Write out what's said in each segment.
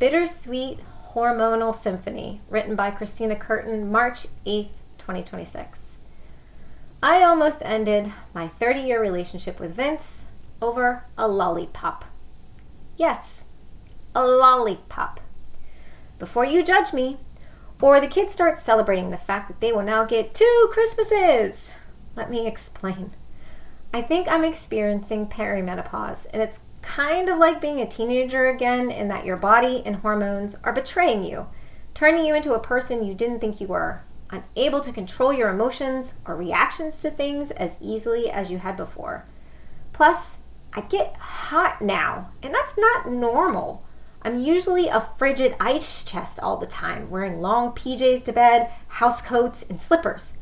Bittersweet Hormonal Symphony, written by Christina Curtin, March 8th, 2026. I almost ended my 30-year relationship with Vince over a lollipop. Yes, a lollipop. Before you judge me, or the kids start celebrating the fact that they will now get 2 Christmases, let me explain. I think I'm experiencing perimenopause, and it's kind of like being a teenager again in that your body and hormones are betraying you, turning you into a person you didn't think you were, unable to control your emotions or reactions to things as easily as you had before. Plus, I get hot now, and that's not normal. I'm usually a frigid ice chest all the time, wearing long PJs to bed, house coats, and slippers.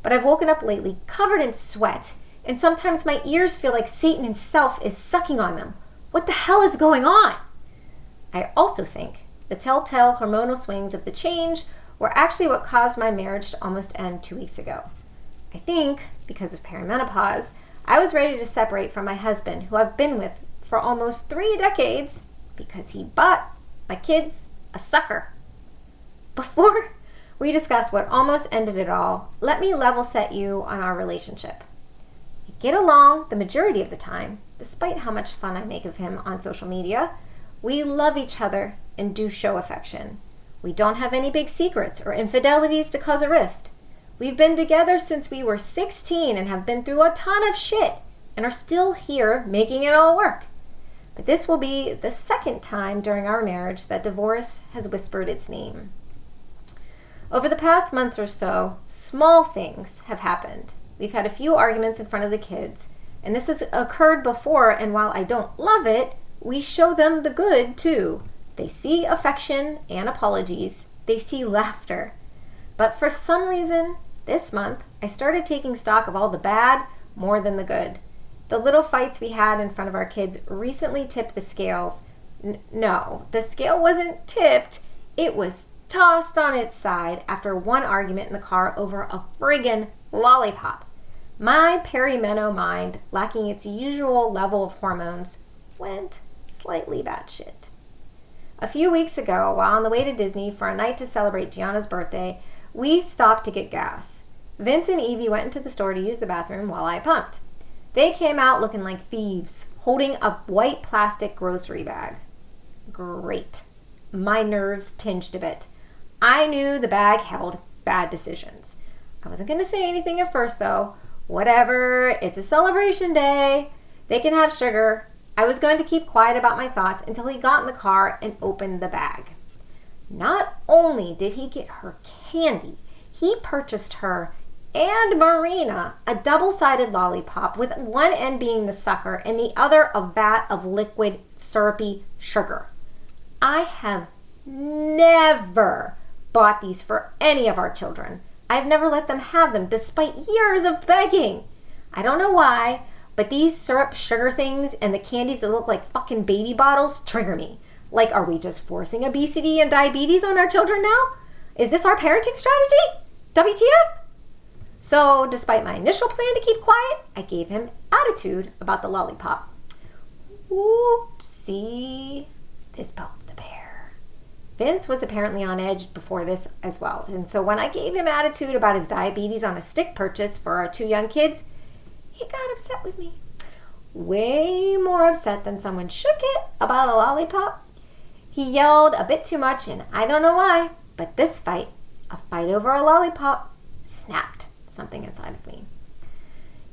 But I've woken up lately covered in sweat, and sometimes my ears feel like Satan himself is sucking on them. What the hell is going on? I also think the telltale hormonal swings of the change were actually what caused my marriage to almost end 2 weeks ago. I think, because of perimenopause, I was ready to separate from my husband, who I've been with for almost 3 decades, because he bought my kids a sucker. Before we discuss what almost ended it all, let me level set you on our relationship. We get along the majority of the time, despite how much fun I make of him on social media. We love each other and do show affection. We don't have any big secrets or infidelities to cause a rift. We've been together since we were 16 and have been through a ton of shit and are still here making it all work. But this will be the second time during our marriage that divorce has whispered its name. Over the past month or so, small things have happened. We've had a few arguments in front of the kids, and this has occurred before, and while I don't love it, we show them the good too. They see affection and apologies. They see laughter. But for some reason, this month, I started taking stock of all the bad more than the good. The little fights we had in front of our kids recently tipped the scales. No, the scale wasn't tipped. It was tossed on its side after one argument in the car over a friggin' lollipop. My perimeno mind, lacking its usual level of hormones, went slightly batshit. A few weeks ago, while on the way to Disney for a night to celebrate Gianna's birthday, we stopped to get gas. Vince and Evie went into the store to use the bathroom while I pumped. They came out looking like thieves, holding a white plastic grocery bag. Great. My nerves tinged a bit. I knew the bag held bad decisions. I wasn't going to say anything at first, though. Whatever, it's a celebration day. They can have sugar. I was going to keep quiet about my thoughts until he got in the car and opened the bag. Not only did he get her candy, he purchased her and Marina a double-sided lollipop with one end being the sucker and the other a vat of liquid syrupy sugar. I have never bought these for any of our children. I've never let them have them despite years of begging. I don't know why, but these syrup sugar things and the candies that look like fucking baby bottles trigger me. Like, are we just forcing obesity and diabetes on our children now? Is this our parenting strategy? WTF? So, despite my initial plan to keep quiet, I gave him attitude about the lollipop. Oopsie. This poked the bear. Vince was apparently on edge before this as well. And so when I gave him attitude about his diabetes on a stick purchase for our 2 young kids, he got upset with me. Way more upset than someone shook it about a lollipop. He yelled a bit too much, and I don't know why, but this fight, a fight over a lollipop, snapped something inside of me.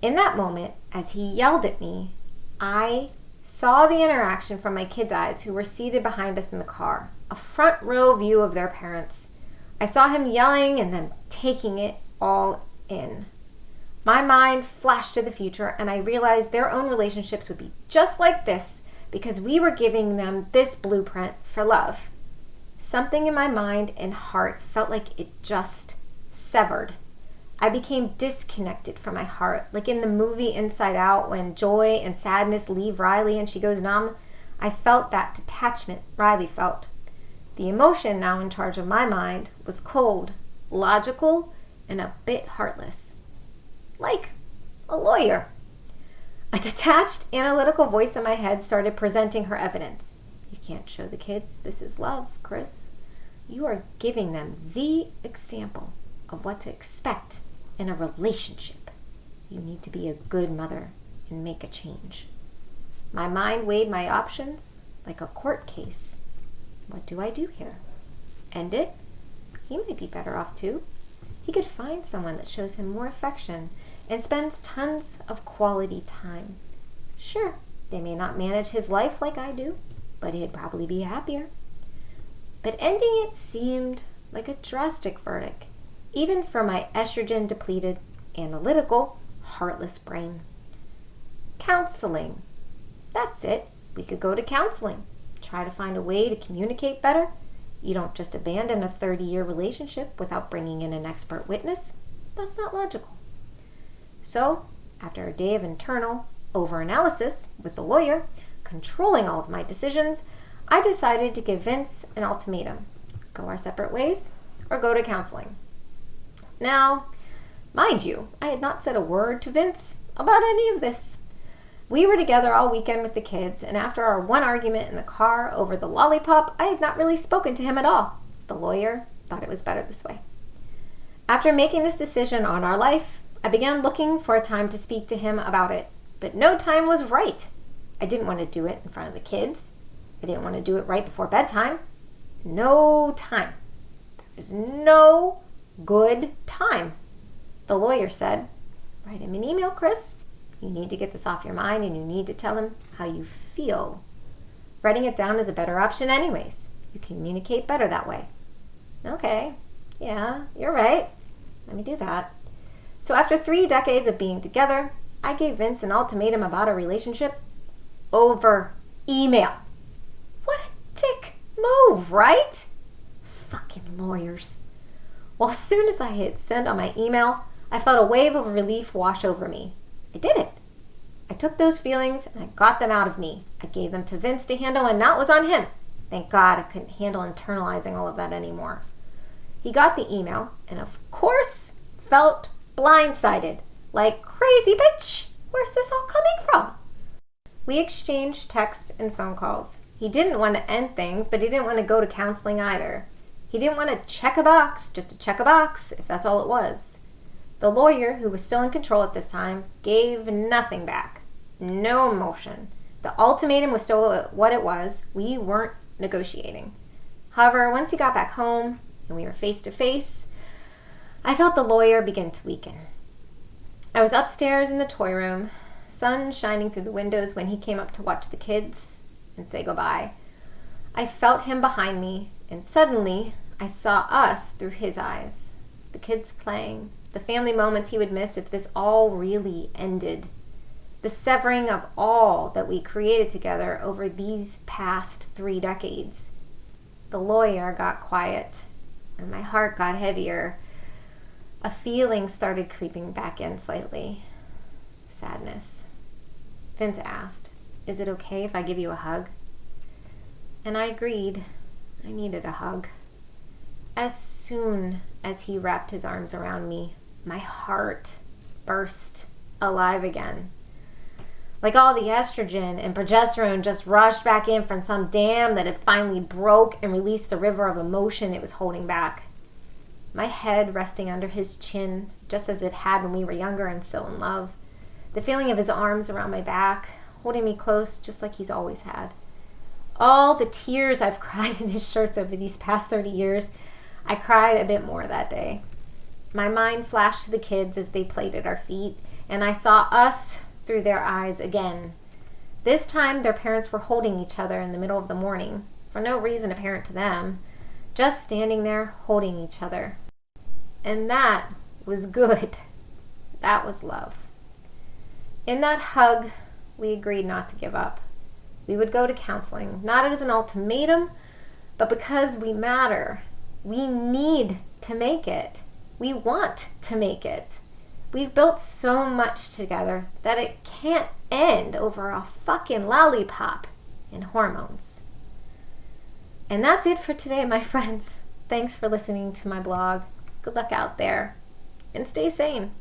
In that moment, as he yelled at me, I saw the interaction from my kids' eyes who were seated behind us in the car, a front row view of their parents. I saw him yelling and them taking it all in. My mind flashed to the future, and I realized their own relationships would be just like this because we were giving them this blueprint for love. Something in my mind and heart felt like it just severed. I became disconnected from my heart, like in the movie Inside Out when joy and sadness leave Riley and she goes numb. I felt that detachment Riley felt. The emotion now in charge of my mind was cold, logical, and a bit heartless. Like a lawyer. A detached, analytical voice in my head started presenting her evidence. You can't show the kids this is love, Chris. You are giving them the example of what to expect in a relationship. You need to be a good mother and make a change. My mind weighed my options like a court case. What do I do here? End it? He might be better off too. He could find someone that shows him more affection and spends tons of quality time. Sure, they may not manage his life like I do, but he'd probably be happier. But ending it seemed like a drastic verdict, even for my estrogen-depleted, analytical, heartless brain. Counseling. That's it. We could go to counseling. Try to find a way to communicate better. You don't just abandon a 30-year relationship without bringing in an expert witness. That's not logical. So, after a day of internal overanalysis with the lawyer, controlling all of my decisions, I decided to give Vince an ultimatum. Go our separate ways or go to counseling. Now, mind you, I had not said a word to Vince about any of this. We were together all weekend with the kids, and after our one argument in the car over the lollipop, I had not really spoken to him at all. The lawyer thought it was better this way. After making this decision on our life, I began looking for a time to speak to him about it, but no time was right. I didn't want to do it in front of the kids. I didn't want to do it right before bedtime. No time. There's no good time. The lawyer said, write him an email, Chris. You need to get this off your mind and you need to tell him how you feel. Writing it down is a better option anyways. You communicate better that way. Okay, yeah, you're right. Let me do that. So after 3 decades of being together, I gave Vince an ultimatum about a relationship over email. What a dick move, right? Fucking lawyers. Well, as soon as I hit send on my email, I felt a wave of relief wash over me. I did it. I took those feelings and I got them out of me. I gave them to Vince to handle and now it was on him. Thank God I couldn't handle internalizing all of that anymore. He got the email and of course felt blindsided. Like, crazy bitch, where's this all coming from? We exchanged text and phone calls. He didn't want to end things, but he didn't want to go to counseling either. He didn't want to check a box, just to check a box, if that's all it was. The lawyer, who was still in control at this time, gave nothing back. No emotion. The ultimatum was still what it was. We weren't negotiating. However, once he got back home and we were face to face, I felt the lawyer begin to weaken. I was upstairs in the toy room, sun shining through the windows when he came up to watch the kids and say goodbye. I felt him behind me, and suddenly I saw us through his eyes. The kids playing, the family moments he would miss if this all really ended. The severing of all that we created together over these past 3 decades. The lawyer got quiet, and my heart got heavier. A feeling started creeping back in slightly. Sadness. Vince asked, "Is it okay if I give you a hug?" And I agreed. I needed a hug. As soon as he wrapped his arms around me, my heart burst alive again. Like all the estrogen and progesterone just rushed back in from some dam that had finally broke and released the river of emotion it was holding back. My head resting under his chin, just as it had when we were younger and so in love. The feeling of his arms around my back, holding me close just like he's always had. All the tears I've cried in his shirts over these past 30 years, I cried a bit more that day. My mind flashed to the kids as they played at our feet, and I saw us through their eyes again. This time, their parents were holding each other in the middle of the morning, for no reason apparent to them, just standing there holding each other. And that was good. That was love. In that hug, we agreed not to give up. We would go to counseling, not as an ultimatum, but because we matter. We need to make it. We want to make it. We've built so much together that it can't end over a fucking lollipop and hormones. And that's it for today, my friends. Thanks for listening to my blog. Good luck out there. And stay sane.